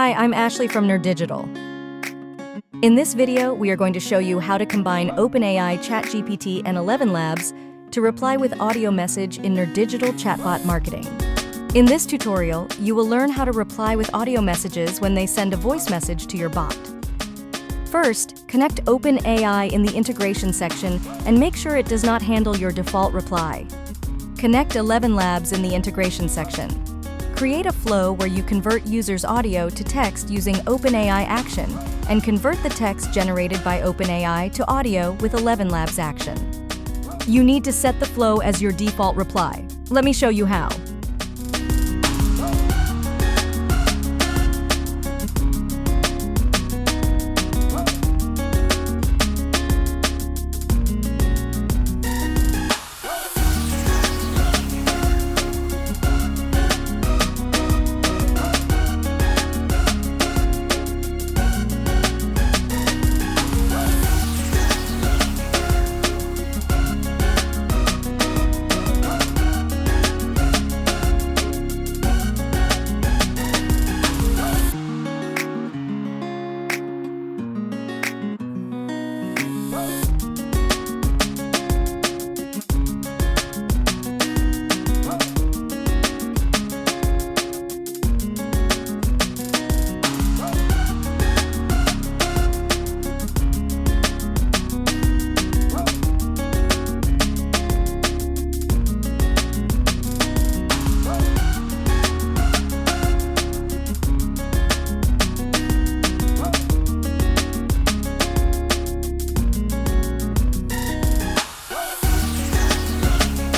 Hi, I'm Ashley from nerDigital. In this video, we are going to show you how to combine OpenAI ChatGPT and Elevenlabs to reply with audio message in nerDigital Chatbot Marketing. In this tutorial, you will learn how to reply with audio messages when they send a voice message to your bot. First, connect OpenAI in the integration section and make sure it does not handle your default reply. Connect Elevenlabs in the integration section. Create a flow where you convert users' audio to text using OpenAI Action and convert the text generated by OpenAI to audio with Elevenlabs Action. You need to set the flow as your default reply. Let me show you how.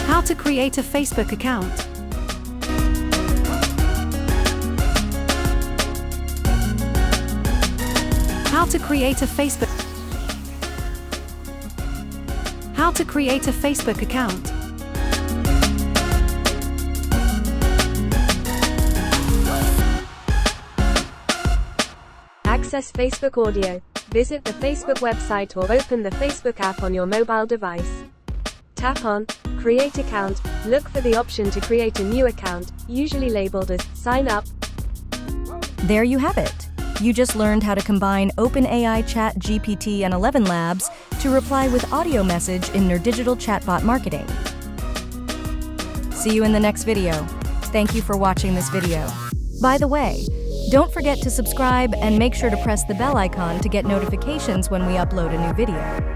How to create a Facebook account. How to create a Facebook account. Access Facebook audio. Visit the Facebook website or open the Facebook app on your mobile device. Tap on Create Account. Look for the option to create a new account, usually labeled as Sign Up. There you have it. You just learned how to combine OpenAI ChatGPT and Elevenlabs to reply with audio message in nerDigital Chatbot Marketing. See you in the next video. Thank you for watching this video. By the way, don't forget to subscribe and make sure to press the bell icon to get notifications when we upload a new video.